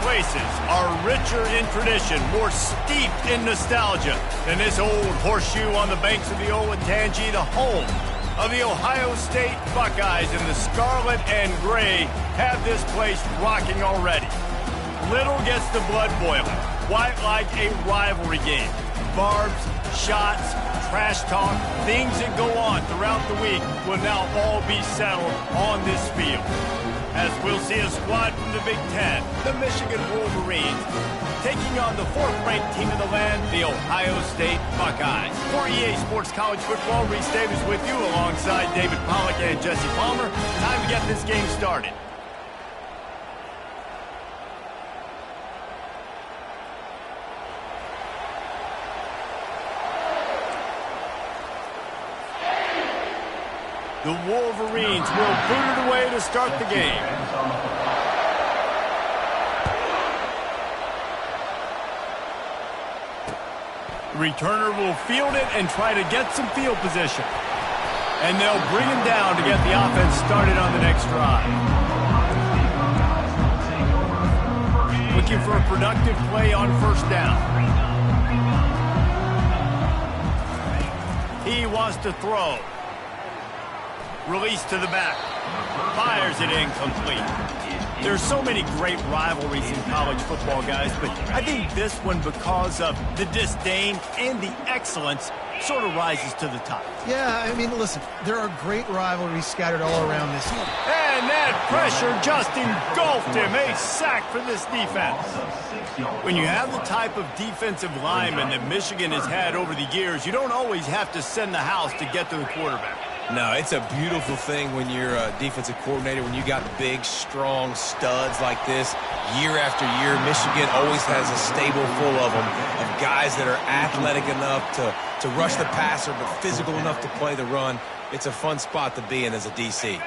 places are richer in tradition, more steeped in nostalgia than this old horseshoe on the banks of the Olentangy, the home of the Ohio State Buckeyes. And the scarlet and gray have this place rocking already. Little gets the blood boiling, quite like a rivalry game. Barbs, shots, trash talk, things that go on throughout the week will now all be settled on this field. As we'll see a squad from the Big Ten, the Michigan Wolverines, taking on the fourth-ranked team in the land, the Ohio State Buckeyes. For EA Sports College Football, Reese Davis with you alongside David Pollack and Jesse Palmer. Time to get this game started. The Wolverines will boot it away to start the game. The returner will field it and try to get some field position. And they'll bring him down to get the offense started on the next drive. Looking for a productive play on first down. He wants to throw. Release to the back. Fires it incomplete. There's so many great rivalries in college football, guys, but I think this one, because of the disdain and the excellence, sort of rises to the top. Yeah, I mean, listen, there are great rivalries scattered all around this league. And that pressure just engulfed him. A sack for this defense. When you have the type of defensive lineman that Michigan has had over the years, you don't always have to send the house to get to the quarterback. No, it's a beautiful thing when you're a defensive coordinator, when you got big, strong studs like this. Year after year, Michigan always has a stable full of them, of guys that are athletic enough to rush the passer, but physical enough to play the run. It's a fun spot to be in as a DC.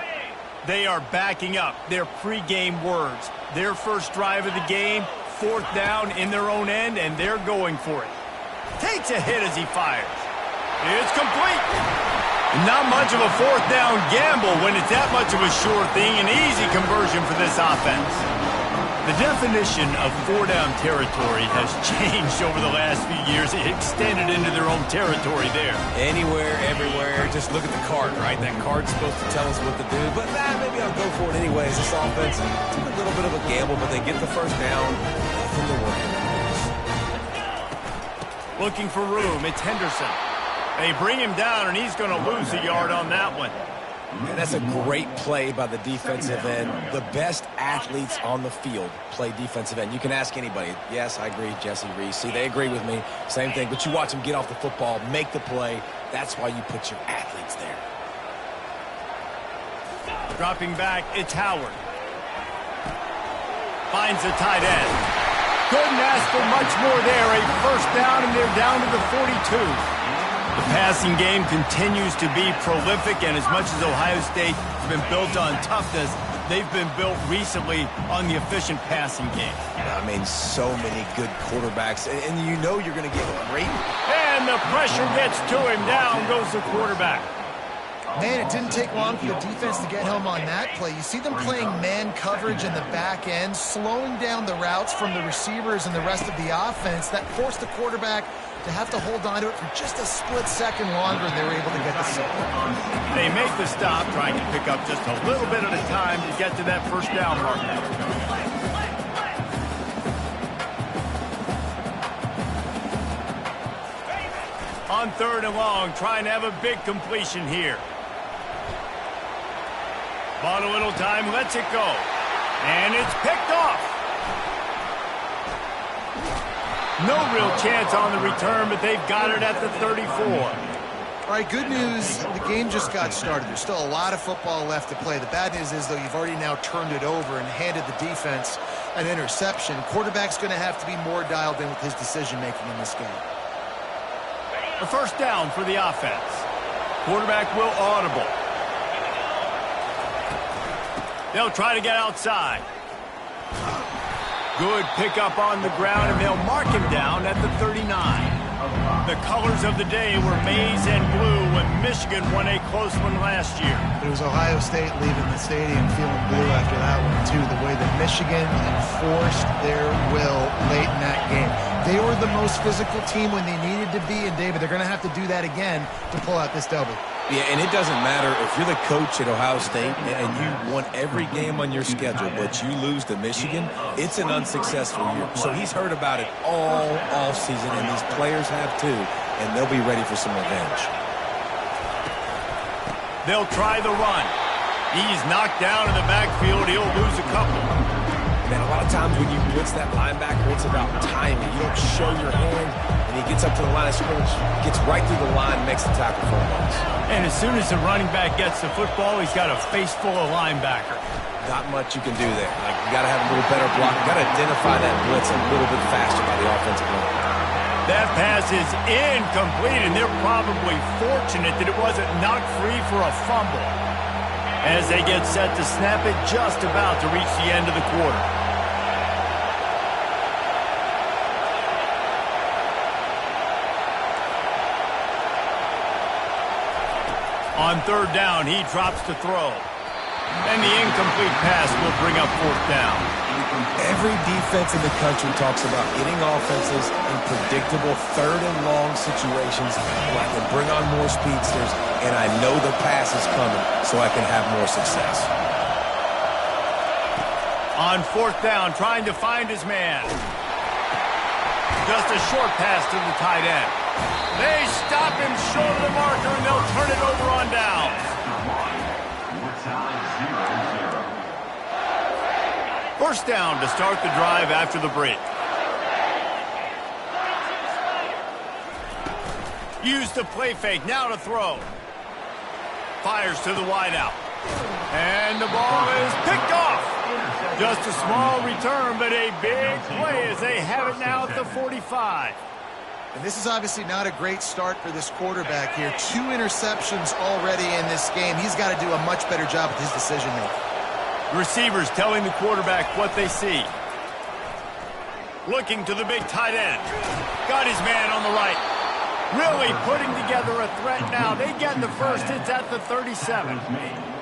They are backing up their pregame words. Their first drive of the game, fourth down in their own end, and they're going for it. Takes a hit as he fires. It's complete. Not much of a fourth down gamble when it's that much of a sure thing, an easy conversion for this offense. The definition of four-down territory has changed over the last few years. It extended into their own territory there. Anywhere, everywhere, just look at the card, right? That card's supposed to tell us what to do, but maybe I'll go for it anyways. This offense took a little bit of a gamble, but they get the first down. Nothing to worry about. Looking for room, it's Henderson. They bring him down, and he's going to lose a yard on that one. And that's a great play by the defensive end. The best athletes on the field play defensive end. You can ask anybody. Yes, I agree, Jesse Reese. See, they agree with me. Same thing. But you watch them get off the football, make the play. That's why you put your athletes there. Dropping back, it's Howard. Finds the tight end. Couldn't ask for much more there. A first down, and they're down to the 42. The passing game continues to be prolific, and as much as Ohio State has been built on toughness, they've been built recently on the efficient passing game. I mean, so many good quarterbacks, and you know you're going to get great. And the pressure gets to him. Down goes the quarterback. Man, it didn't take long for the defense to get home on that play. You see them playing man coverage in the back end, slowing down the routes from the receivers and the rest of the offense. That forced the quarterback to have to hold on to it for just a split second longer, and they were able to get the sack. They make the stop, trying to pick up just a little bit at a time to get to that first down mark. On third and long, trying to have a big completion here. Bought a little time, lets it go. And it's picked off. No real chance on the return, but they've got it at the 34. All right, good news. The game just got started. There's still a lot of football left to play. The bad news is, though, you've already now turned it over and handed the defense an interception. Quarterback's going to have to be more dialed in with his decision-making in this game. A first down for the offense. Quarterback will audible. They'll try to get outside. Good pickup on the ground, and they'll mark him down at the 39. The colors of the day were maize and blue when Michigan won a close one last year. But it was Ohio State leaving the stadium feeling blue after that one, too. The way that Michigan enforced their will late in that game. They were the most physical team when they needed to be, and David, they're going to have to do that again to pull out this W. Yeah, and it doesn't matter if you're the coach at Ohio State and you won every game on your schedule, but you lose to Michigan, it's an unsuccessful year. So he's heard about it all season, and these players have too, and they'll be ready for some revenge. They'll try the run. He's knocked down in the backfield. He'll lose a couple. Man, a lot of times when you blitz that linebacker, it's about timing. You don't show your hand, and he gets up to the line of scrimmage, gets right through the line, makes the tackle for a loss. And as soon as the running back gets the football, he's got a face full of linebacker. Not much you can do there. Like, you got to have a little better block. You got to identify that blitz a little bit faster by the offensive line. That pass is incomplete, and they're probably fortunate that it wasn't knocked free for a fumble. As they get set to snap it, just about to reach the end of the quarter. On third down, he drops to throw. And the incomplete pass will bring up fourth down. Every defense in the country talks about getting offenses in predictable third and long situations where I can bring on more speedsters and I know the pass is coming so I can have more success. On fourth down, trying to find his man. Just a short pass to the tight end. They stop him short of the marker, and they'll turn it over on down. First down to start the drive after the break. Used the play fake, now to throw. Fires to the wideout. And the ball is picked off. Just a small return, but a big play as they have it now at the 45. And this is obviously not a great start for this quarterback here. 2 interceptions already in this game. He's got to do a much better job with his decision-making. Receivers telling the quarterback what they see. Looking to the big tight end. Got his man on the right. Really putting together a threat now. They get the first. It's at the 37.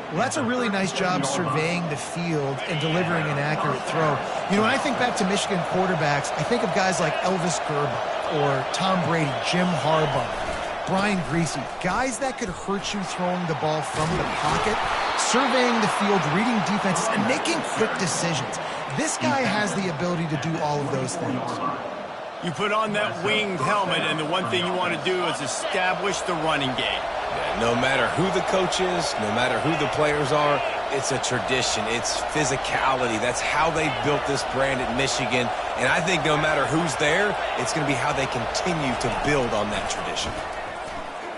Well, that's a really nice job surveying the field and delivering an accurate throw. You know, when I think back to Michigan quarterbacks, I think of guys like Elvis Gerber or Tom Brady, Jim Harbaugh, Brian Griese, guys that could hurt you throwing the ball from the pocket, surveying the field, reading defenses, and making quick decisions. This guy has the ability to do all of those things. You put on that winged helmet, and the one thing you want to do is establish the running game. No matter who the coach is, no matter who the players are, it's a tradition. It's physicality. That's how they built this brand at Michigan. And I think no matter who's there, it's going to be how they continue to build on that tradition.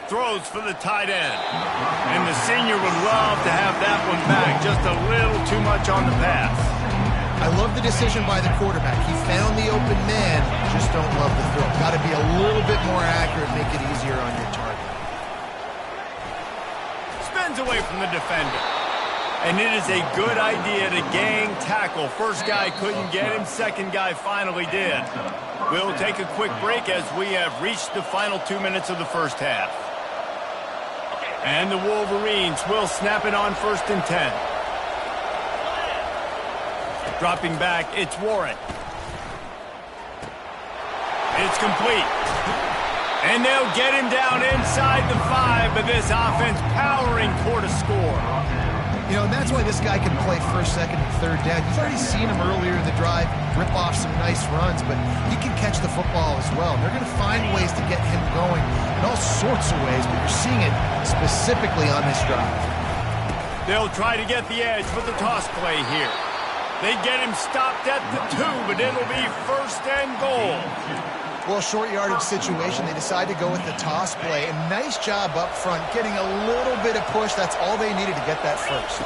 Throws for the tight end. And the senior would love to have that one back. Just a little too much on the pass. I love the decision by the quarterback. He found the open man, just don't love the throw. Got to be a little bit more accurate, make it easier on your target. Spins away from the defender. And it is a good idea to gang tackle. First guy couldn't get him, second guy finally did. We'll take a quick break as we have reached the final 2 minutes of the first half. And the Wolverines will snap it on 1st and 10. Dropping back, it's Warren. It's complete. And they'll get him down inside the 5, but this offense powering toward a score. You know, and that's why this guy can play first, second, and third down. You've already seen him earlier in the drive rip off some nice runs, but he can catch the football as well. And they're going to find ways to get him going in all sorts of ways, but you're seeing it specifically on this drive. They'll try to get the edge with the toss play here. They get him stopped at the 2, but it'll be 1st and goal. Well, short yardage situation, they decide to go with the toss play. And nice job up front, getting a little bit of push. That's all they needed to get that first.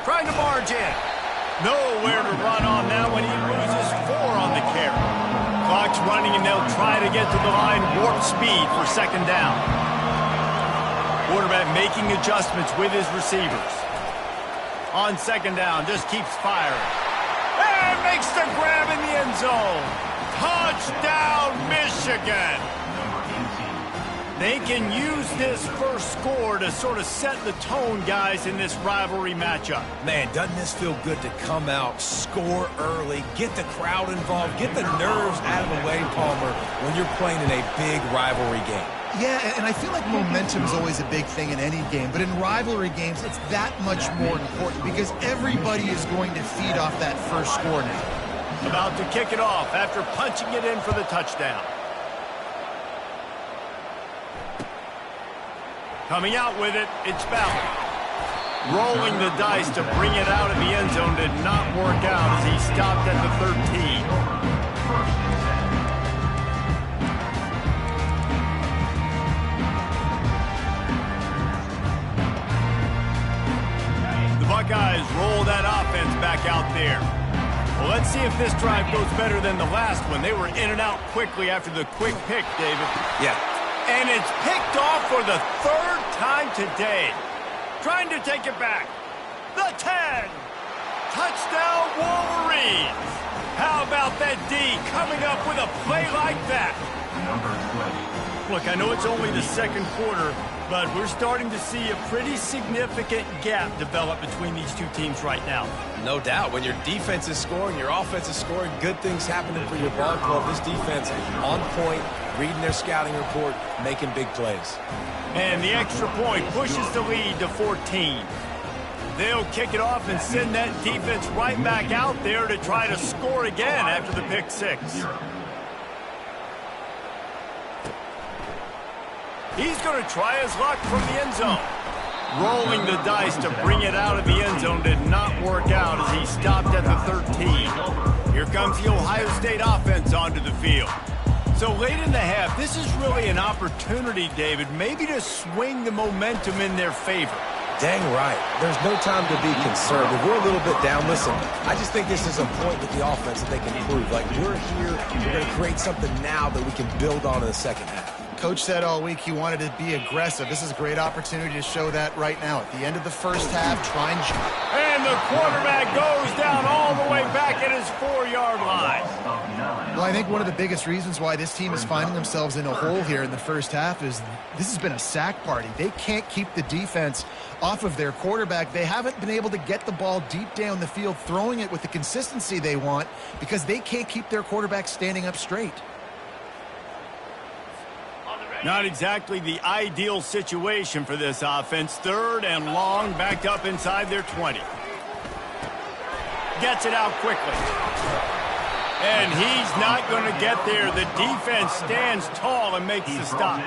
Trying to barge in. Nowhere to run on that one. He loses 4 on the carry. Clock's running, and they'll try to get to the line warp speed for 2nd down. Quarterback making adjustments with his receivers. On 2nd down, just keeps firing. And makes the grab in the end zone. Touchdown, Michigan! They can use this first score to sort of set the tone, guys, in this rivalry matchup. Man, doesn't this feel good to come out, score early, get the crowd involved, get the nerves out of the way, Palmer, when you're playing in a big rivalry game. Yeah, and I feel like momentum is always a big thing in any game, but in rivalry games, it's that much more important because everybody is going to feed off that first score now. About to kick it off after punching it in for the touchdown. Coming out with it, it's Ballard. Rolling the dice to bring it out of the end zone did not work out as he stopped at the 13. The Buckeyes roll that offense back out there. Well, let's see if this drive goes better than the last one. They were in and out quickly after the quick pick, David. Yeah. And it's picked off for the third time today. Trying to take it back. The 10. Touchdown, Wolverines. How about that D coming up with a play like that? Look, I know it's only the second quarter, but we're starting to see a pretty significant gap develop between these two teams right now. No doubt. When your defense is scoring, your offense is scoring, good things happening for your ball club. This defense on point, reading their scouting report, making big plays. And the extra point pushes the lead to 14. They'll kick it off and send that defense right back out there to try to score again after the pick six. He's going to try his luck from the end zone. Rolling the dice to bring it out of the end zone did not work out as he stopped at the 13. Here comes the Ohio State offense onto the field. So late in the half, this is really an opportunity, David, maybe to swing the momentum in their favor. Dang right. There's no time to be concerned. If we're a little bit down, listen, I just think this is a point with the offense that they can improve. Like, we're here, we're going to create something now that we can build on in the second half. Coach said all week he wanted to be aggressive. This is a great opportunity to show that right now. At the end of the first half, try and jump. And the quarterback goes down all the way back at his 4-yard line. Well, I think one of the biggest reasons why this team is finding themselves in a hole here in the first half is this has been a sack party. They can't keep the defense off of their quarterback. They haven't been able to get the ball deep down the field, throwing it with the consistency they want because they can't keep their quarterback standing up straight. Not exactly the ideal situation for this offense. Third and long, backed up inside their 20. Gets it out quickly. And he's not going to get there. The defense stands tall and makes the stop.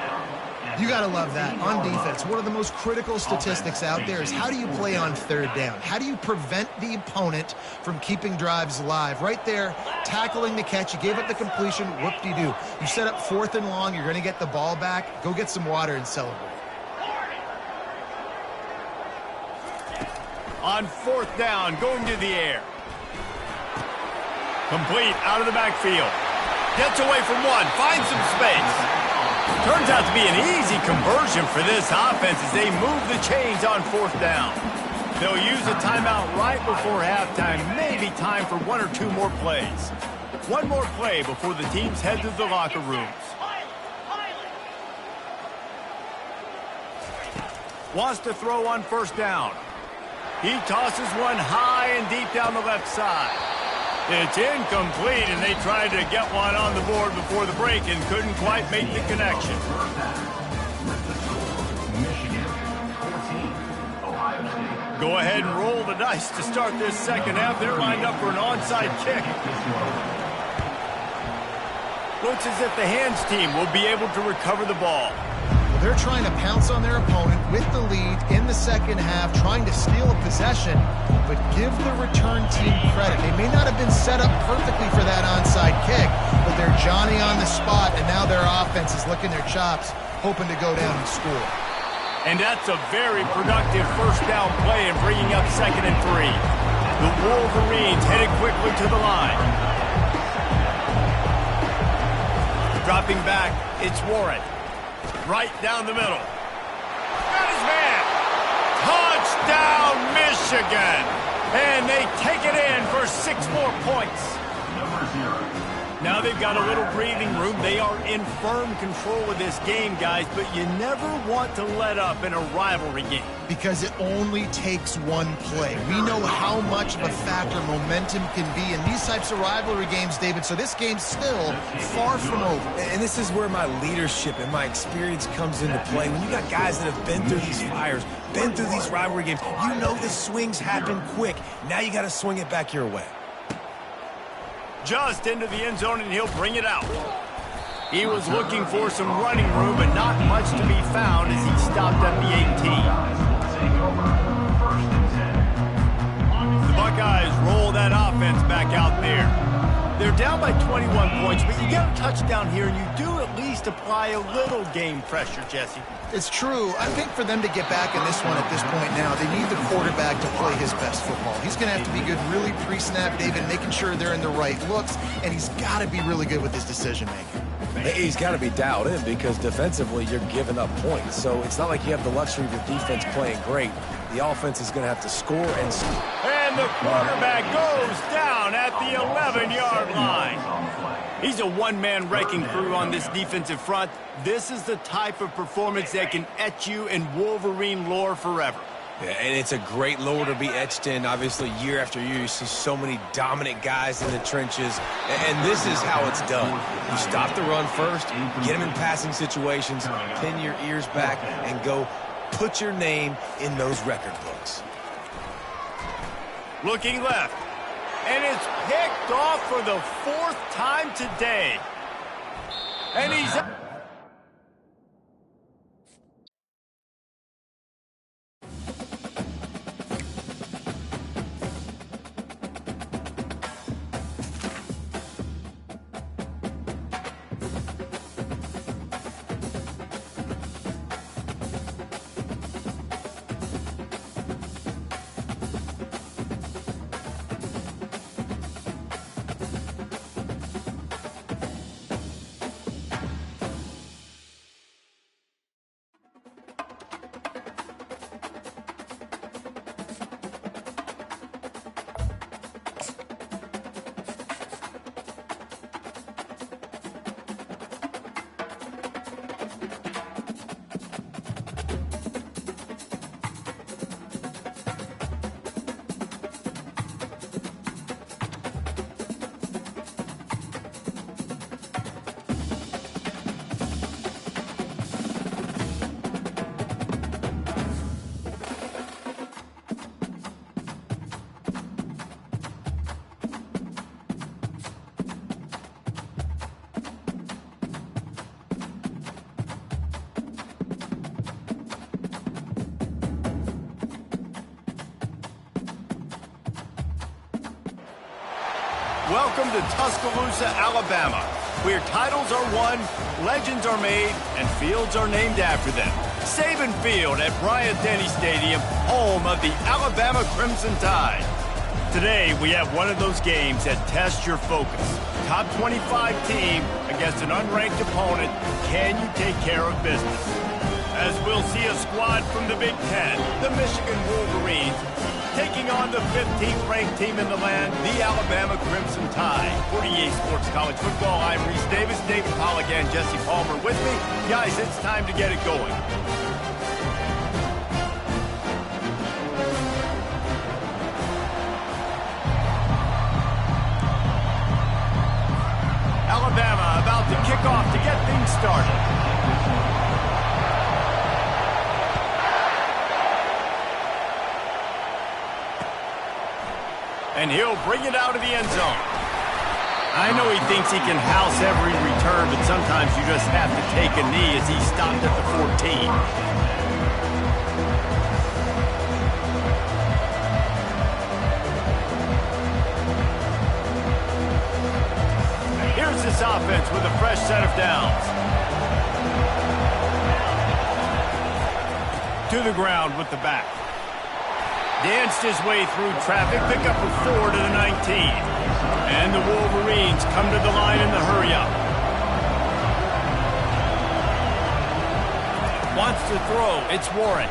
You got to love that. On defense, one of the most critical statistics out there is how do you play on third down? How do you prevent the opponent from keeping drives alive? Right there, tackling the catch. You gave up the completion. Whoop-de-doo. You set up fourth and long. You're going to get the ball back. Go get some water and celebrate. On fourth down, going to the air. Complete out of the backfield. Gets away from one. Finds some space. Turns out to be an easy conversion for this offense as they move the chains on fourth down. They'll use a timeout right before halftime. Maybe time for one or two more plays. One more play before the teams head to the locker rooms. Wants to throw on first down. He tosses one high and deep down the left side. It's incomplete, and they tried to get one on the board before the break and couldn't quite make the connection. Go ahead and roll the dice to start this second half. They're lined up for an onside kick. Looks as if the hands team will be able to recover the ball. They're trying to pounce on their opponent with the lead in the second half, trying to steal a possession, but give the return team credit. They may not have been set up perfectly for that onside kick, but they're Johnny on the spot, and now their offense is licking their chops, hoping to go down and score. And that's a very productive first down play and bringing up 2nd and 3. The Wolverines headed quickly to the line. Dropping back, it's Warren. Right down the middle. Got his man. Touchdown, Michigan. And they take it in for 6 more points. Now they've got a little breathing room. They are in firm control of this game, guys, but you never want to let up in a rivalry game. Because it only takes one play. We know how much of a factor momentum can be in these types of rivalry games, David, so this game's still far from over. And this is where my leadership and my experience comes into play. When you got guys that have been through these fires, been through these rivalry games, you know the swings happen quick. Now you got to swing it back your way. Just into the end zone, and he'll bring it out. He was looking for some running room, but not much to be found as he stopped at the 18. The Buckeyes roll that offense back out there. They're down by 21 points, but you get a touchdown here, and you do at least apply a little game pressure, Jesse. It's true. I think for them to get back in this one at this point now, they need the quarterback to play his best football. He's going to have to be good really pre-snap, David, making sure they're in the right looks, and he's got to be really good with his decision-making. He's got to be dialed in because defensively you're giving up points. So it's not like you have the luxury of your defense playing great. The offense is going to have to score and... And the quarterback goes down at the 11-yard line. He's a one-man wrecking crew on this defensive front. This is the type of performance that can etch you in Wolverine lore forever. Yeah, and it's a great lore to be etched in. Obviously, year after year, you see so many dominant guys in the trenches, and this is how it's done. You stop the run first, get them in passing situations, pin your ears back, and go put your name in those record books. Looking left, and it's picked off for the 4th time today. And he's... Welcome to Tuscaloosa, Alabama, where titles are won, legends are made, and fields are named after them. Saban Field at Bryant-Denny Stadium, home of the Alabama Crimson Tide. Today, we have one of those games that tests your focus. Top 25 team against an unranked opponent. Can you take care of business? As we'll see a squad from the Big Ten, the Michigan Wolverines, taking on the 15th ranked team in the land, the Alabama Crimson Tide. For EA Sports College Football, I'm Reese Davis, David Pollack, and Jesse Palmer with me. Guys, it's time to get it going. Alabama about to kick off to get things started. And he'll bring it out of the end zone. I know he thinks he can house every return, but sometimes you just have to take a knee as he stopped at the 14. Here's this offense with a fresh set of downs. To the ground with the back. Danced his way through traffic, pick up a 4 to the 19. And the Wolverines come to the line in the hurry-up. Wants to throw, it's Warren.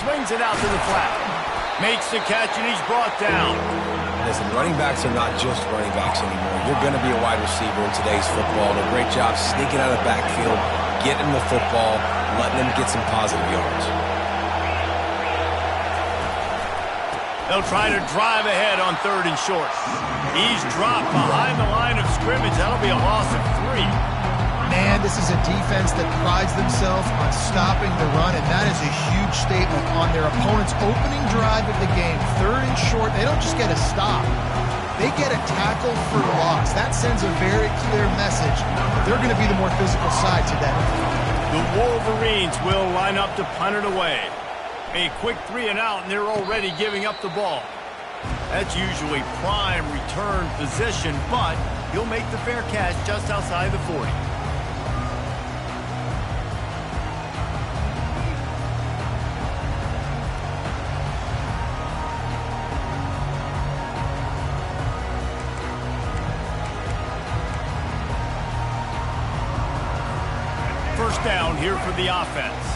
Swings it out to the flat. Makes the catch and he's brought down. Listen, running backs are not just running backs anymore. You're going to be a wide receiver in today's football. A great job sneaking out of the backfield, getting the football, letting them get some positive yards. They'll try to drive ahead on 3rd and short. He's dropped behind the line of scrimmage. That'll be a loss of 3. Man, this is a defense that prides themselves on stopping the run, and that is a huge statement on their opponent's opening drive of the game. 3rd and short, they don't just get a stop. They get a tackle for loss. That sends a very clear message. They're going to be the more physical side today. The Wolverines will line up to punt it away. A quick 3 and out, and they're already giving up the ball. That's usually prime return position, but he'll make the fair catch just outside the 40. First down here for the offense.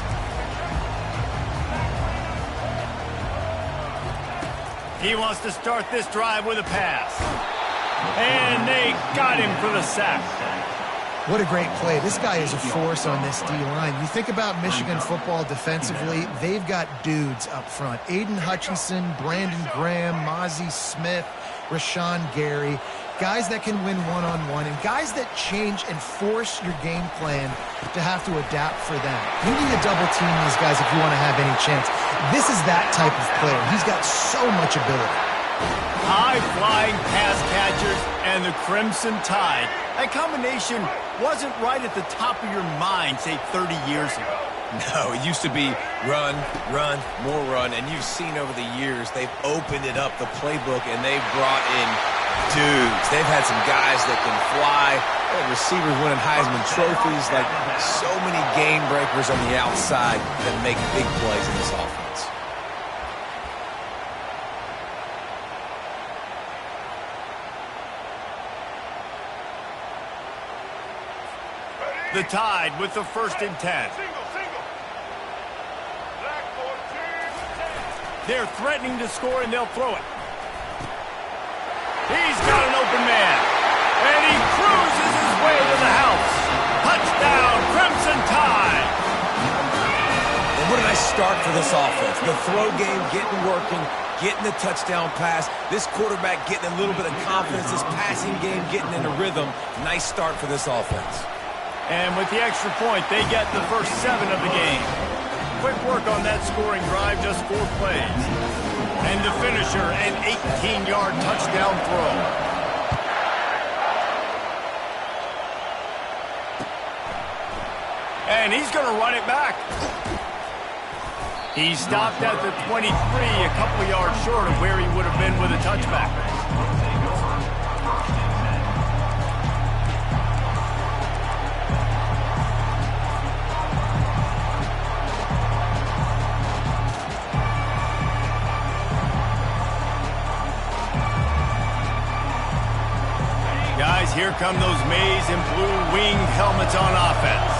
He wants to start this drive with a pass. And they got him for the sack. What a great play. This guy is a force on this D-line. You think about Michigan football defensively, they've got dudes up front. Aiden Hutchinson, Brandon Graham, Mozzie Smith, Rashawn Gary. Guys that can win one-on-one and guys that change and force your game plan to have to adapt for them. You need to double team these guys if you want to have any chance. This is that type of player. He's got so much ability. High-flying pass catchers and the Crimson Tide. That combination wasn't right at the top of your mind, say, 30 years ago. No, it used to be run, run, more run, and you've seen over the years they've opened it up, the playbook, and they've brought in dudes. They've had some guys that can fly, receivers winning Heisman trophies, like so many game breakers on the outside that make big plays in this offense. The Tide with the 1st and 10. They're threatening to score, and they'll throw it. He's got an open man, and he cruises his way to the house. Touchdown, Crimson Tide. And what a nice start for this offense. The throw game getting working, getting the touchdown pass. This quarterback getting a little bit of confidence. This passing game getting in a rhythm. Nice start for this offense. And with the extra point, they get the first 7 of the game. Quick work on that scoring drive, just 4 plays. And the finisher, an 18-yard touchdown throw. And he's going to run it back. He stopped at the 23, a couple yards short of where he would have been with a touchback. Guys, here come those maize and blue winged helmets on offense.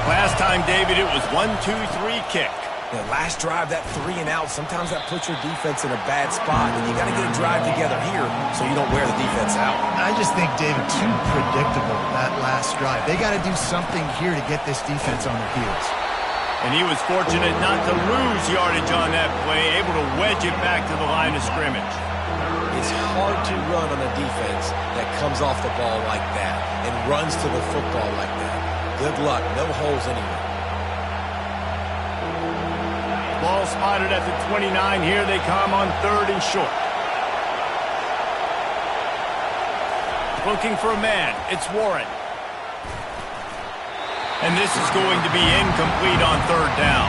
Last time, David, it was 1-2-3 kick. Yeah, last drive, that 3 and out, sometimes that puts your defense in a bad spot, and you got to get a drive together here so you don't wear the defense out. I just think, David, too predictable, that last drive. They got to do something here to get this defense on their heels. And he was fortunate not to lose yardage on that play, able to wedge it back to the line of scrimmage. It's hard to run on a defense that comes off the ball like that and runs to the football like that. Good luck. No holes anywhere. Ball spotted at the 29. Here they come on 3rd and short. Looking for a man. It's Warren. And this is going to be incomplete on 3rd down.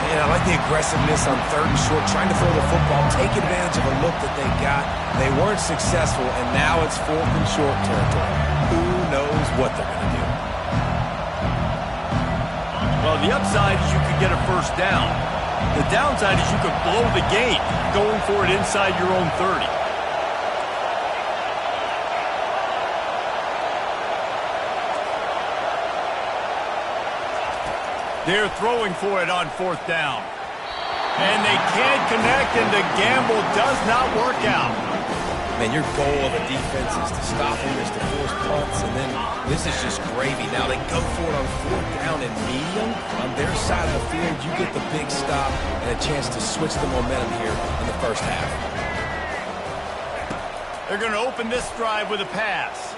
And I like the aggressiveness on 3rd and short, trying to throw the football, take advantage of a look that they got. They weren't successful, and now it's 4th and short territory. Who knows what they're going to do? Well, the upside is you could get a first down. The downside is you could blow the gate going for it inside your own 30. They're throwing for it on 4th down. And they can't connect, and the gamble does not work out. Man, your goal of a defense is to stop them, is to force punts, and then this is just gravy. Now they go for it on 4th down and medium. On their side of the field, you get the big stop and a chance to switch the momentum here in the first half. They're going to open this drive with a pass.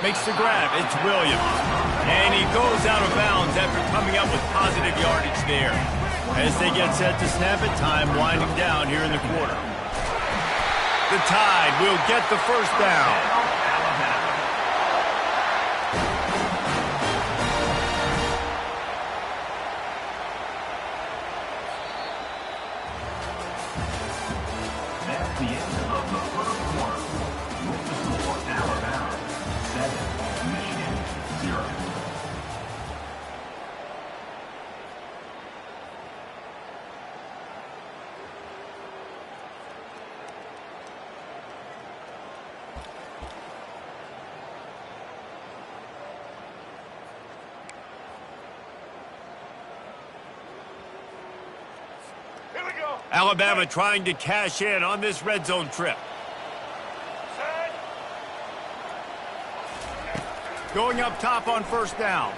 Makes the grab. It's Williams. And he goes out of bounds after coming up with positive yardage there. As they get set to snap it, time winding down here in the quarter. The Tide will get the first down. That's the end of the first quarter. With the score, Alabama 7, Michigan 0. Alabama trying to cash in on this red zone trip. Going up top on first down.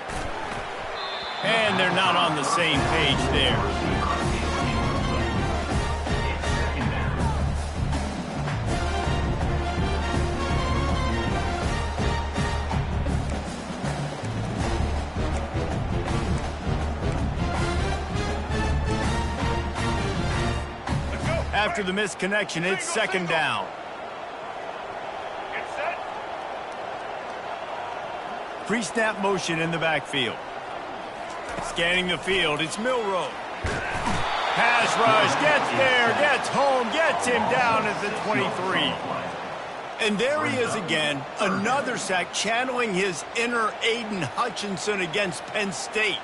And they're not on the same page there. After the misconnection, it's second down. Pre-snap motion in the backfield. Scanning the field, it's Milroe. Pass rush, gets there, gets home, gets him down at the 23. And there he is again, another sack, channeling his inner Aiden Hutchinson against Penn State.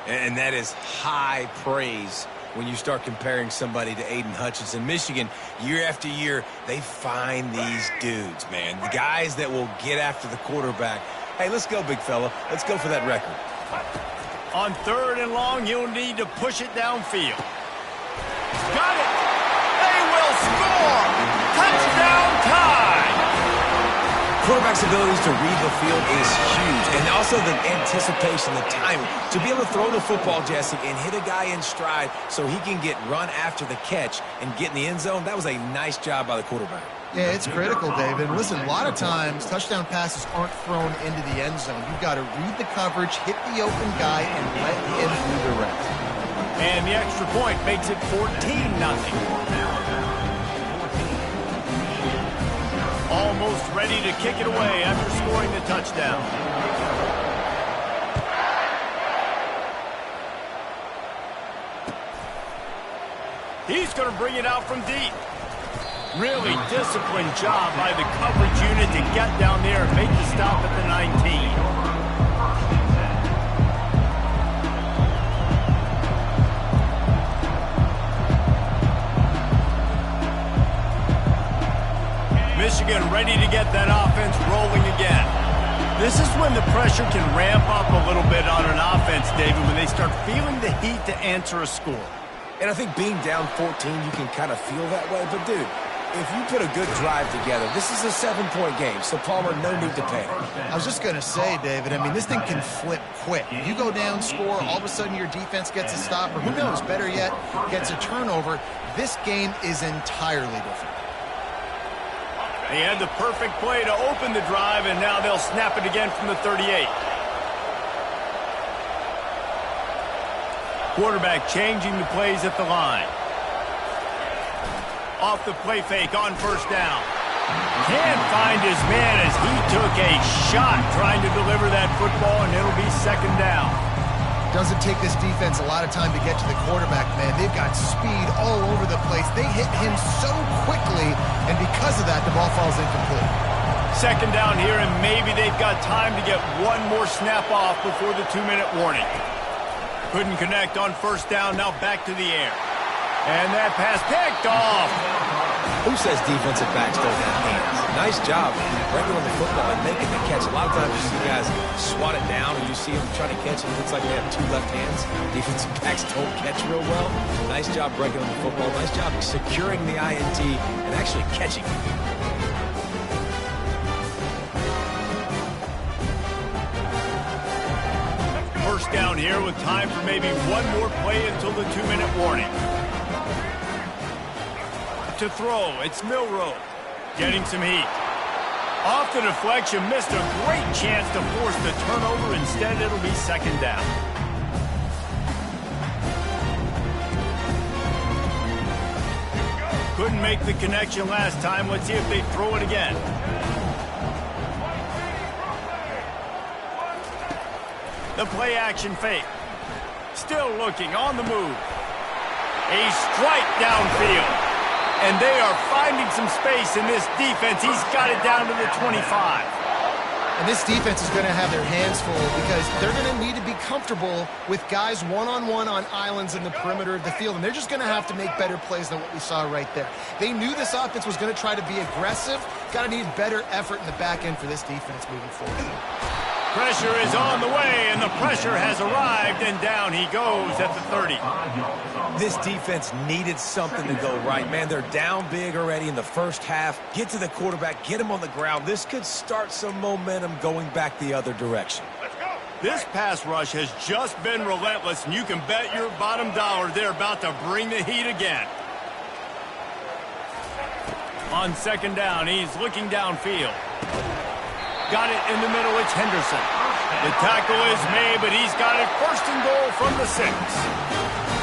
And that is high praise when you start comparing somebody to Aiden Hutchinson. Michigan, year after year, they find these dudes, man. The guys that will get after the quarterback. Hey, let's go, big fella. Let's go for that record. On 3rd and long, you'll need to push it downfield. Got it! They will score! Touchdown Tide! Quarterback's abilities to read the field is huge, and also the anticipation, the timing. To be able to throw the football, Jesse, and hit a guy in stride so he can get run after the catch and get in the end zone, that was a nice job by the quarterback. Yeah, it's critical, David. Listen, a lot of times touchdown passes aren't thrown into the end zone. You've got to read the coverage, hit the open guy, and let him do the rest. And the extra point makes it 14-0. Almost ready to kick it away after scoring the touchdown. He's going to bring it out from deep. Really disciplined job by the coverage unit to get down there and make the stop at the 19. Michigan ready to get that offense rolling again. This is when the pressure can ramp up a little bit on an offense, David, when they start feeling the heat to answer a score. And I think being down 14, you can kind of feel that way. But, dude, if you put a good drive together, this is a 7-point game. So, Palmer, no need to panic. I was just going to say, David, I mean, this thing can flip quick. You go down, score, all of a sudden your defense gets a stop, or who knows, better yet, gets a turnover. This game is entirely different. They had the perfect play to open the drive, and now they'll snap it again from the 38. Quarterback changing the plays at the line. Off the play fake on first down. Can't find his man as he took a shot trying to deliver that football, and it'll be second down. Doesn't take this defense a lot of time to get to the quarterback, man. They've got speed all over the place. They hit him so quickly, and because of that, the ball falls incomplete. Second down here, and maybe they've got time to get one more snap off before the 2-minute warning. Couldn't connect on first down, now back to the air. And that pass picked off. Who says defensive backs don't have hands? Nice job breaking on the football and making the catch. A lot of times you see guys swat it down and you see them trying to catch it. It looks like they have two left hands. Defensive backs don't catch real well. Nice job breaking on the football. Nice job securing the INT and actually catching it. First down here with time for maybe one more play until the 2-minute warning. To throw, it's Milroe. Getting some heat. Off the deflection, missed a great chance to force the turnover. Instead, it'll be second down. Couldn't make the connection last time. Let's see if they throw it again. The play action fake. Still looking on the move. A strike downfield. And they are finding some space in this defense. He's got it down to the 25. And this defense is going to have their hands full because they're going to need to be comfortable with guys one-on-one on islands in the perimeter of the field. And they're just going to have to make better plays than what we saw right there. They knew this offense was going to try to be aggressive. Got to need better effort in the back end for this defense moving forward. Pressure is on the way, and the pressure has arrived, and down he goes at the 30. This defense needed something to go right, man. They're down big already in the first half. Get to the quarterback, get him on the ground. This could start some momentum going back the other direction. This pass rush has just been relentless, and you can bet your bottom dollar they're about to bring the heat again. On second down, he's looking downfield. Got it in the middle, it's Henderson. The tackle is made, but he's got it first and goal from the 6.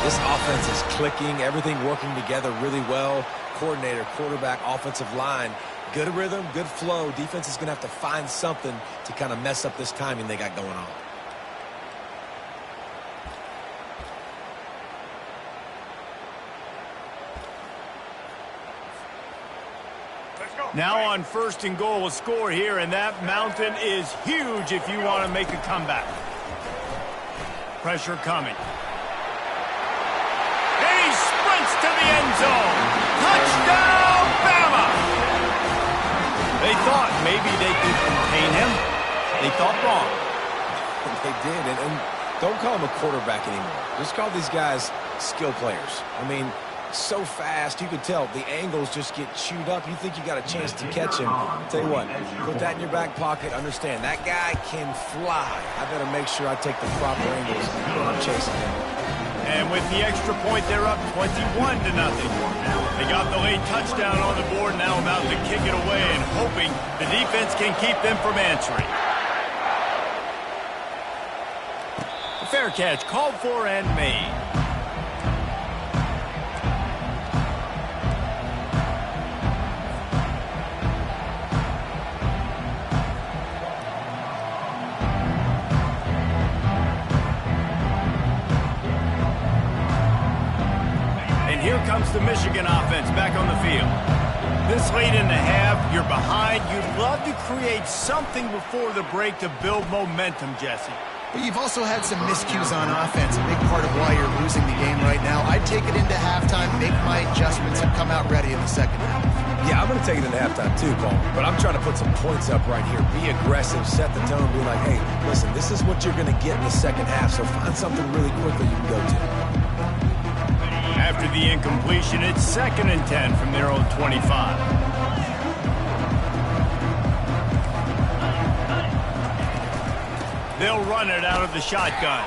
This offense is clicking, everything working together really well. Coordinator, quarterback, offensive line. Good rhythm, good flow. Defense is going to have to find something to kind of mess up this timing they got going on. Now on first and goal, a score here, and that mountain is huge if you want to make a comeback. Pressure coming. And he sprints to the end zone. Touchdown, Bama! They thought maybe they could contain him. They thought wrong. They did, and don't call him a quarterback anymore. Just call these guys skill players. I mean, so fast, you could tell the angles just get chewed up. You think you got a chance to catch him. Tell you what, put that in your back pocket. Understand, that guy can fly. I better make sure I take the proper angles when I'm chasing him. And with the extra point, they're up 21-0. They got the late touchdown on the board, now about to kick it away and hoping the defense can keep them from answering. A fair catch called for and made. Here comes the Michigan offense back on the field. This late in the half, you're behind. You'd love to create something before the break to build momentum, Jesse. But you've also had some miscues on offense, a big part of why you're losing the game right now. I'd take it into halftime, make my adjustments, and come out ready in the second half. Yeah, I'm going to take it into halftime too, Paul. But I'm trying to put some points up right here. Be aggressive, set the tone, be like, hey, listen, this is what you're going to get in the second half, so find something really quickly you can go to. After the incompletion, it's 2nd and 10 from their own 25. They'll run it out of the shotgun.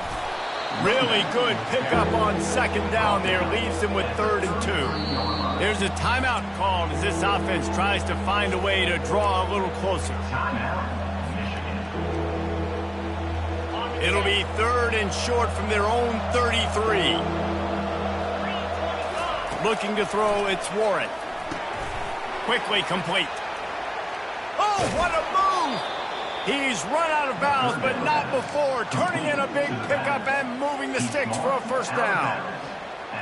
Really good pickup on second down there. Leaves them with 3rd and 2. There's a timeout called as this offense tries to find a way to draw a little closer. It'll be 3rd and short from their own 33. Looking to throw, it's Warren. Quickly complete. Oh, what a move! He's run out of bounds, but not before. Turning in a big pickup and moving the sticks for a first down.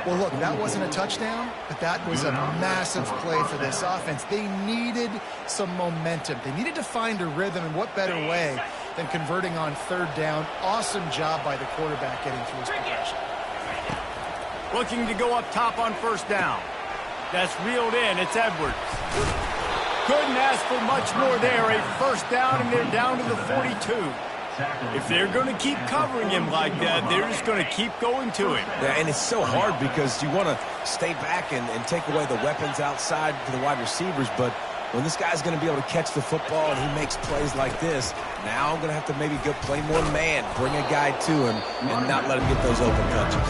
Well, look, that wasn't a touchdown, but that was a massive play for this offense. They needed some momentum. They needed to find a rhythm, and what better way than converting on 3rd down. Awesome job by the quarterback getting through his progression. Looking to go up top on first down. That's reeled in. It's Edwards. Couldn't ask for much more there. A first down, and they're down to the 42. If they're going to keep covering him like that, they're just going to keep going to him. Yeah, and it's so hard because you want to stay back and take away the weapons outside to the wide receivers, but when this guy's going to be able to catch the football and he makes plays like this, now I'm going to have to maybe go play more man, bring a guy to him, and not let him get those open touches.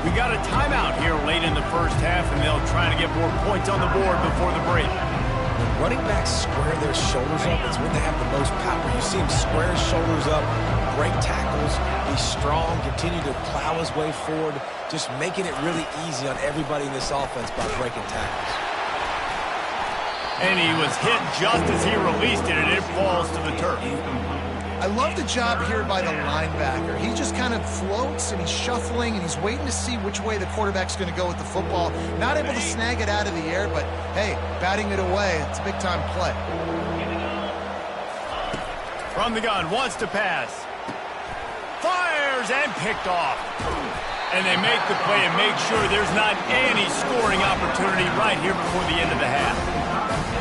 We got a timeout here late in the first half, and they'll try to get more points on the board before the break. When running backs square their shoulders up, it's when they have the most power. You see him square his shoulders up, break tackles, be strong, continue to plow his way forward, just making it really easy on everybody in this offense by breaking tackles. And he was hit just as he released it, and it falls to the turf. I love the job here by the linebacker. He just kind of floats, and he's shuffling, and he's waiting to see which way the quarterback's going to go with the football. Not able to snag it out of the air, but, hey, batting it away, it's a big-time play. From the gun, wants to pass. Fires and picked off. And they make the play and make sure there's not any scoring opportunity right here before the end of the half.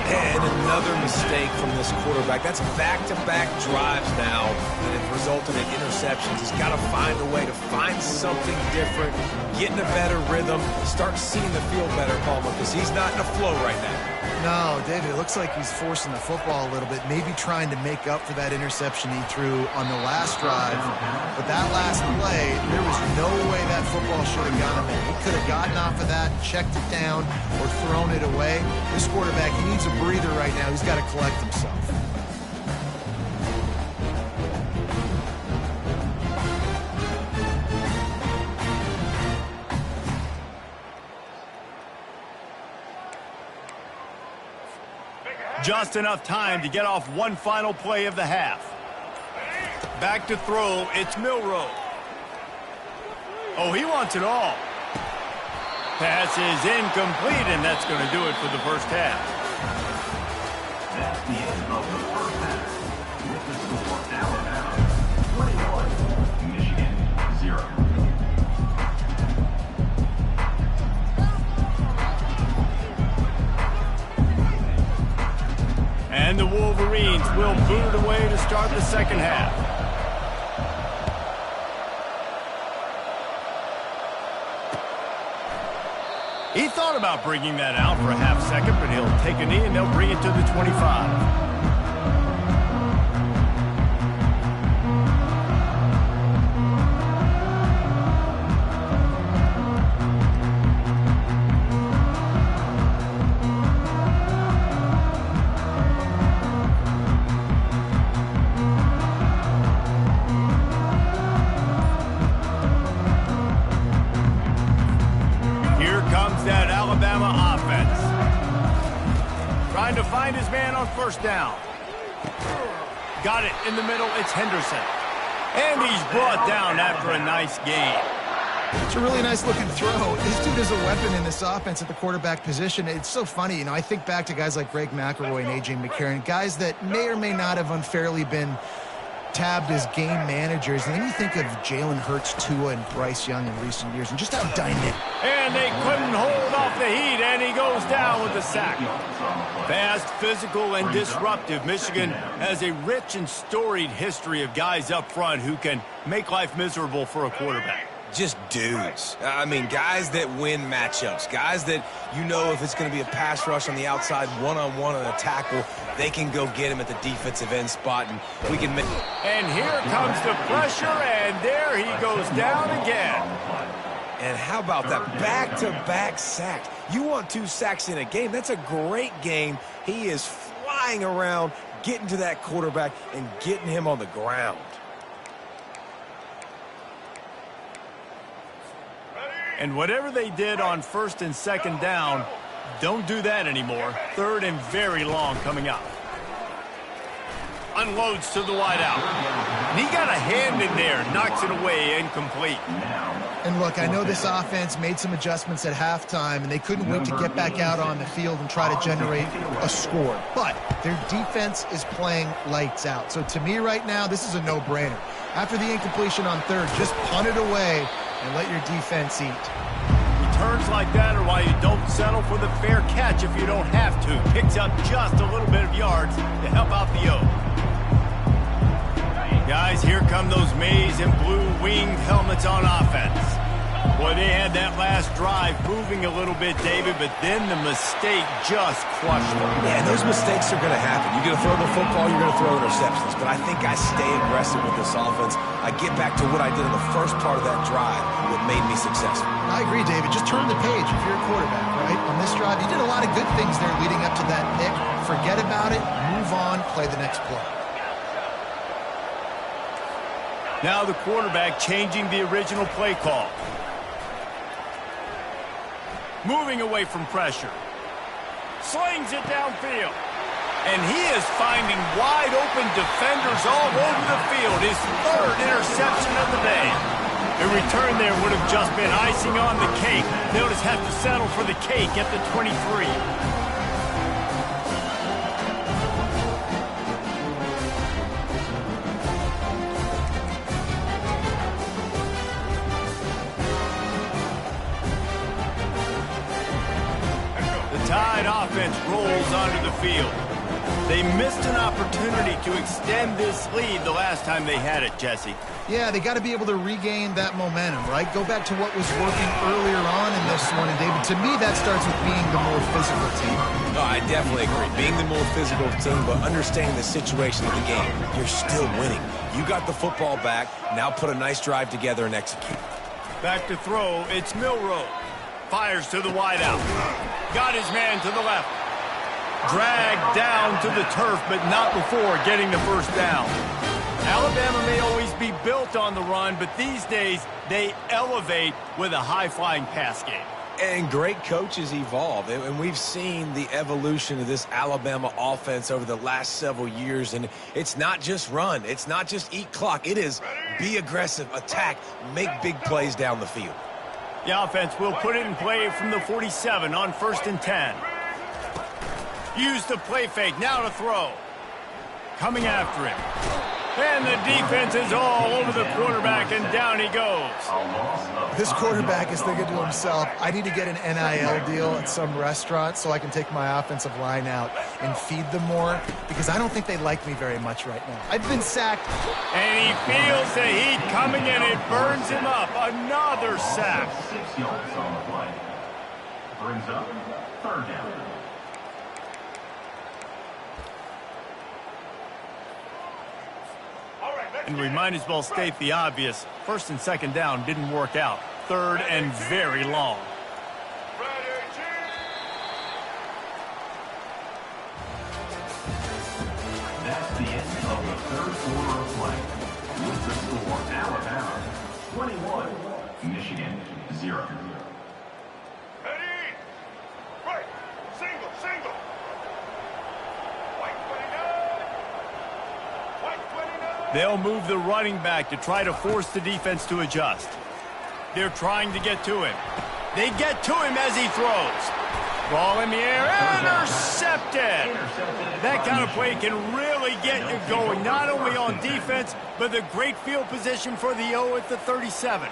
And another mistake from this quarterback. That's back-to-back drives now that have resulted in interceptions. He's got to find a way to find something different, get in a better rhythm, start seeing the field better, Palmer, because he's not in a flow right now. No, David, it looks like he's forcing the football a little bit, maybe trying to make up for that interception he threw on the last drive. But that last play, there was no way that football should have gone him in. He could have gotten off of that, checked it down, or thrown it away. This quarterback, he needs a breather right now. He's got to collect himself. Just enough time to get off one final play of the half. Back to throw, it's Milroe. Oh, he wants it all. Pass is incomplete, and that's going to do it for the first half. That's the end of the first half. With the score, Alabama 21, Michigan 0. And the Wolverines will boot it away to start the second half. He thought about bringing that out for a half second, but he'll take a knee and they'll bring it to the 25. To find his man on first down. Got it in the middle, it's Henderson. And he's brought down after a nice gain. It's a really nice looking throw. This dude is a weapon in this offense at the quarterback position. It's so funny, you know, I think back to guys like Greg McElroy and A.J. McCarron, guys that may or may not have unfairly been tabbed as game managers. And then you think of Jalen Hurts, Tua, and Bryce Young in recent years, and just how dynamic. And they couldn't hold off the heat, and he goes down with a sack. Fast, physical, and disruptive. Michigan has a rich and storied history of guys up front who can make life miserable for a quarterback. Just dudes. I mean, guys that win matchups. Guys that, you know, if it's going to be a pass rush on the outside, one-on-one on a tackle, they can go get him at the defensive end spot, and we can make... And here comes the pressure, and there he goes down again. And how about that back-to-back sack? You want 2 sacks in a game. That's a great game. He is flying around, getting to that quarterback, and getting him on the ground. And whatever they did on first and second down, don't do that anymore. Third and very long coming up. Unloads to the wideout. And he got a hand in there, knocks it away, incomplete. And look, I know this offense made some adjustments at halftime, and they couldn't wait to get back out on the field and try to generate a score. But their defense is playing lights out. So to me right now, this is a no-brainer. After the incompletion on third, just punt it away and let your defense eat. He returns like that are why you don't settle for the fair catch if you don't have to. Picks up just a little bit of yards to help out the O. Guys, here come those maize and blue winged helmets on offense. Boy, they had that last drive moving a little bit, David, but then the mistake just crushed them. Yeah, and those mistakes are going to happen. You're going to throw the football, you're going to throw interceptions. But I think I stay aggressive with this offense. I get back to what I did in the first part of that drive that made me successful. I agree, David. Just turn the page if you're a quarterback, right? On this drive, you did a lot of good things there leading up to that pick. Forget about it, move on, play the next play. Now the quarterback changing the original play call. Moving away from pressure. Slings it downfield. And he is finding wide open defenders all over the field. His third interception of the day. A return there would have just been icing on the cake. They'll just have to settle for the cake at the 23. Tide offense rolls onto the field. They missed an opportunity to extend this lead the last time they had it, Jesse. Yeah, they got to be able to regain that momentum, right? Go back to what was working earlier on in this one. And, David, to me, that starts with being the more physical team. No, I definitely agree. Being the more physical team, but understanding the situation of the game. You're still winning. You got the football back. Now put a nice drive together and execute. Back to throw. It's Milroe. Fires to the wideout. Got his man to the left. Dragged down to the turf, but not before getting the first down. Alabama may always be built on the run, but these days they elevate with a high-flying pass game. And great coaches evolve, and we've seen the evolution of this Alabama offense over the last several years, and it's not just run. It's not just eat clock. It is be aggressive, attack, make big plays down the field. The offense will put it in play from the 47 on 1st and 10. Use the play fake, now to throw. Coming after him. And the defense is all over the quarterback, and down he goes. This quarterback is thinking to himself, I need to get an NIL deal at some restaurant so I can take my offensive line out and feed them more, because I don't think they like me very much right now. I've been sacked. And he feels the heat coming in. It burns him up. Another sack. 6 yards on the play. Brings up 3rd down. And we might as well state the obvious. 1st and 2nd down didn't work out. 3rd and very long. That's the end of the 3rd quarter of play. With the score, Alabama 21, Michigan 0. Ready? Right. Single, single. White 29. White 29. They'll move the running back to try to force the defense to adjust. They're trying to get to him. They get to him as he throws. Ball in the air, intercepted. That kind of play can really get you going, not only on defense, but the great field position for the O at the 37.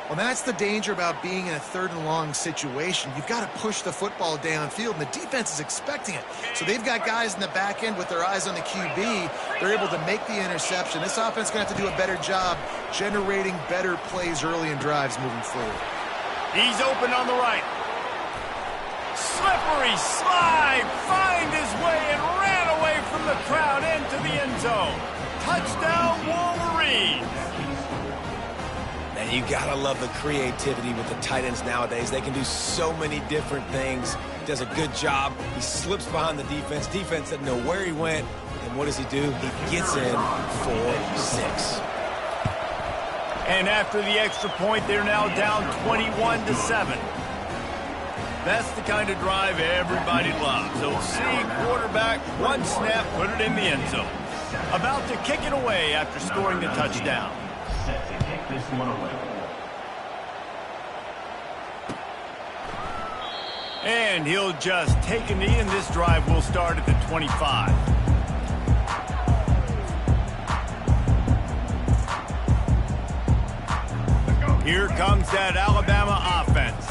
Well, that's the danger about being in a 3rd and long situation. You've got to push the football downfield, and the defense is expecting it. So they've got guys in the back end with their eyes on the QB. They're able to make the interception. This offense is going to have to do a better job generating better plays early in drives moving forward. He's open on the right. Slippery slide, find his way and ran away from the crowd into the end zone. Touchdown, Wolverines. And you gotta love the creativity with the tight ends nowadays. They can do so many different things. He does a good job. He slips behind the defense. Defense doesn't know where he went. And what does he do? He gets in for 6. And after the extra point, they're now down 21-7. That's the kind of drive everybody loves. So see quarterback, one snap, put it in the end zone. About to kick it away after scoring the touchdown. Set to kick this one away. And he'll just take a knee, and this drive will start at the 25. Here comes that Alabama offense.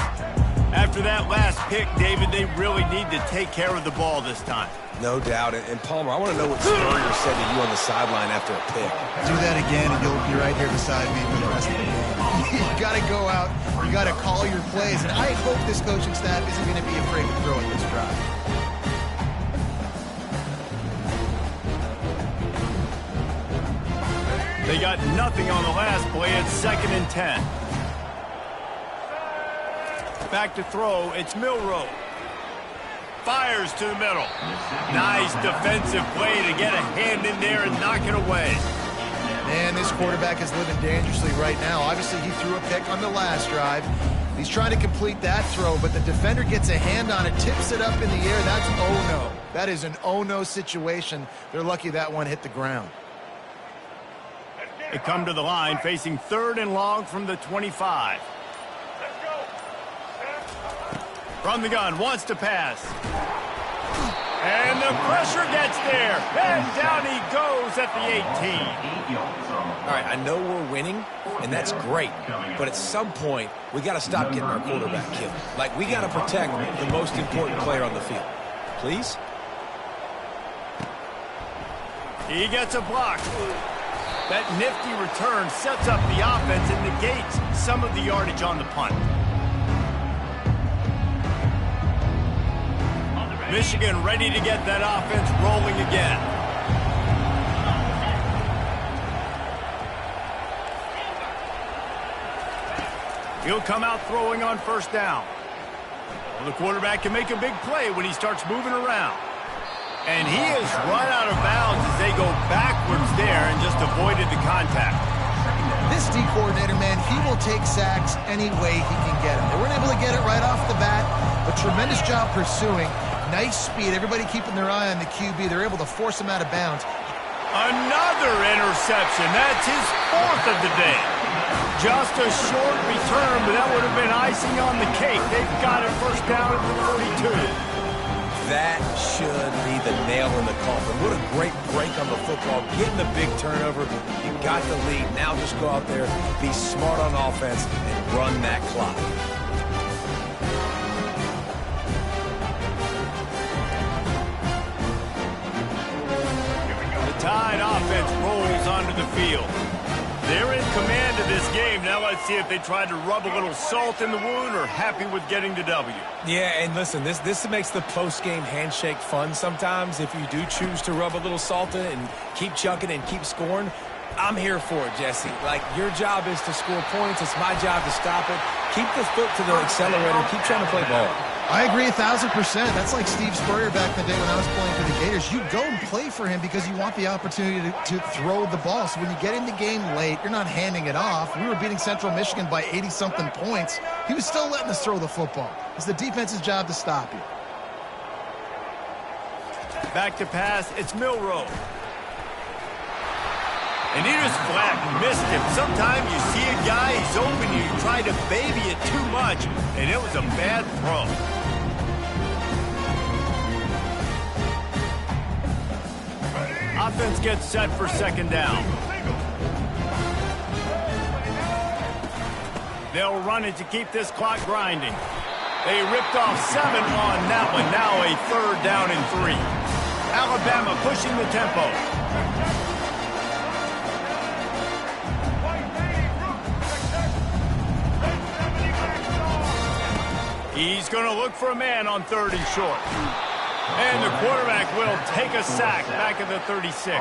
After that last pick, David, they really need to take care of the ball this time. No doubt. And Palmer, I want to know what Spurrier said to you on the sideline after a pick. Do that again, and you'll be right here beside me for the rest of the game. You got to go out. You got to call your plays. And I hope this coaching staff isn't going to be afraid to throw at this drive. They got nothing on the last play. It's 2nd and 10. Back to throw. It's Milroe. Fires to the middle. Nice defensive play to get a hand in there and knock it away. Man, this quarterback is living dangerously right now. Obviously, he threw a pick on the last drive. He's trying to complete that throw, but the defender gets a hand on it, tips it up in the air. That's oh-no. That is an oh-no situation. They're lucky that one hit the ground. They come to the line facing 3rd and long from the 25. From the gun, wants to pass. And the pressure gets there. And down he goes at the 18. All right, I know we're winning, and that's great. But at some point, we got to stop getting our quarterback killed. Like, we got to protect the most important player on the field. Please? He gets a block. That nifty return sets up the offense and negates some of the yardage on the punt. Michigan ready to get that offense rolling again. He'll come out throwing on 1st down. Well, the quarterback can make a big play when he starts moving around. And he is run out of bounds as they go backwards there and just avoided the contact. This D coordinator, man, he will take sacks any way he can get them. They weren't able to get it right off the bat. A tremendous job pursuing. Nice speed. Everybody keeping their eye on the QB. They're able to force him out of bounds. Another interception. That's his 4th of the day. Just a short return, but that would have been icing on the cake. They've got it 1st down at the 42. That should be the nail in the coffin. What a great break on the football. Getting the big turnover. You got the lead. Now just go out there, be smart on offense, and run that clock. Tide offense rolls onto the field. They're in command of this game. Now let's see if they try to rub a little salt in the wound or happy with getting the W. Yeah, and listen, this makes the post-game handshake fun sometimes. If you do choose to rub a little salt in it and keep chucking and keep scoring, I'm here for it, Jesse. Like, your job is to score points. It's my job to stop it. Keep the foot to the accelerator. Keep trying to play ball. I agree 1,000%. That's like Steve Spurrier back in the day when I was playing for the Gators. You go and play for him because you want the opportunity to throw the ball. So when you get in the game late, you're not handing it off. We were beating Central Michigan by 80-something points. He was still letting us throw the football. It's the defense's job to stop you. Back to pass. It's Milroe. And he just flat missed him. Sometimes you see a guy, he's open, you try to baby it too much, and it was a bad throw. Offense gets set for 2nd down. They'll run it to keep this clock grinding. They ripped off 7 on that one. Now a 3rd down and 3. Alabama pushing the tempo. He's going to look for a man on 3rd and short. And the quarterback will take a sack back at the 36.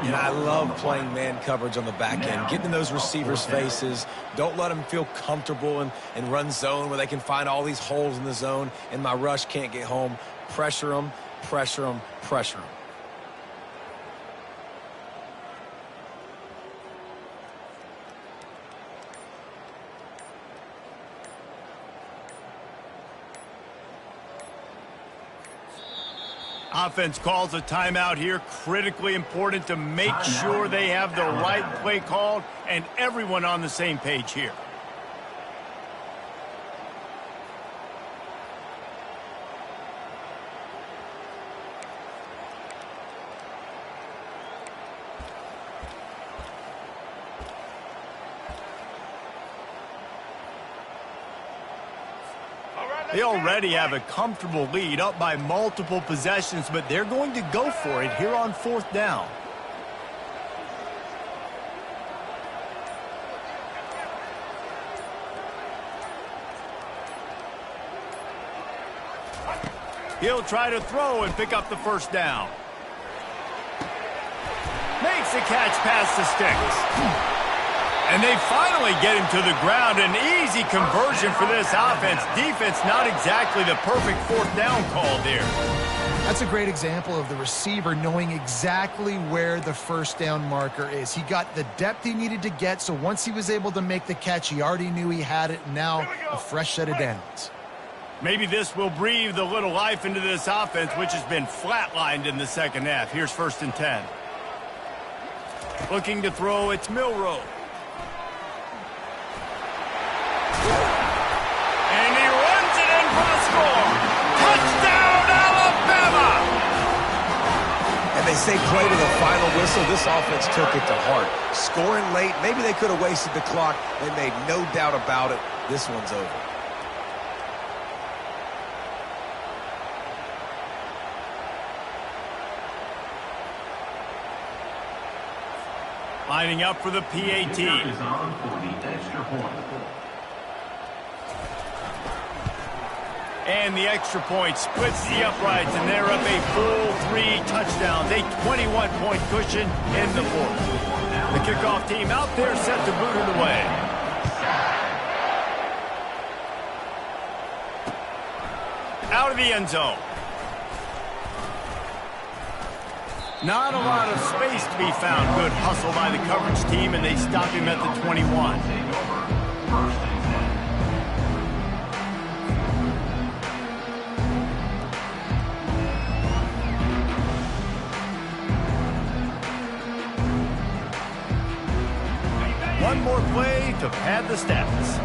And I love playing man coverage on the back end, getting in those receivers' faces. Don't let them feel comfortable and run zone where they can find all these holes in the zone and my rush can't get home. Pressure them, pressure them, pressure them. Offense calls a timeout here. Critically important to make sure they have the right play called and everyone on the same page here. They already have a comfortable lead, up by multiple possessions, but they're going to go for it here on 4th down. He'll try to throw and pick up the 1st down. Makes the catch past the sticks. And they finally get him to the ground. An easy conversion for this offense. Defense not exactly the perfect 4th down call there. That's a great example of the receiver knowing exactly where the 1st down marker is. He got the depth he needed to get, so once he was able to make the catch, he already knew he had it, and now a fresh set of downs. Maybe this will breathe a little life into this offense, which has been flatlined in the 2nd half. Here's 1st and 10. Looking to throw, it's Milroe. And he runs it in for the score. Touchdown, Alabama! And they say play to the final whistle. This offense took it to heart. Scoring late, maybe they could have wasted the clock. They made no doubt about it. This one's over. Lining up for the PAT. Is on for the extra point. And the extra point splits the uprights, and they're up a full 3 touchdowns, a 21-point cushion in the 4th. The kickoff team out there set to boot it away. Out of the end zone. Not a lot of space to be found. Good hustle by the coverage team, and they stop him at the 21. One more play to pad the stats.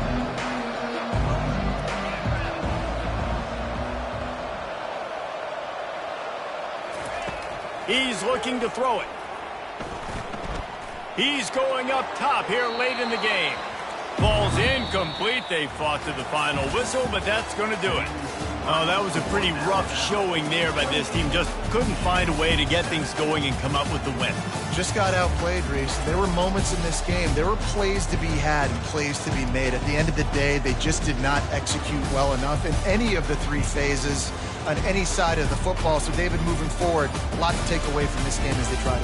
He's looking to throw it. He's going up top here late in the game. Ball's incomplete. They fought to the final whistle, but that's going to do it. Oh, that was a pretty rough showing there by this team. Just couldn't find a way to get things going and come up with the win. Just got outplayed, Reese. There were moments in this game. There were plays to be had and plays to be made. At the end of the day, they just did not execute well enough in any of the 3 phases on any side of the football. So, David, moving forward, a lot to take away from this game as they try to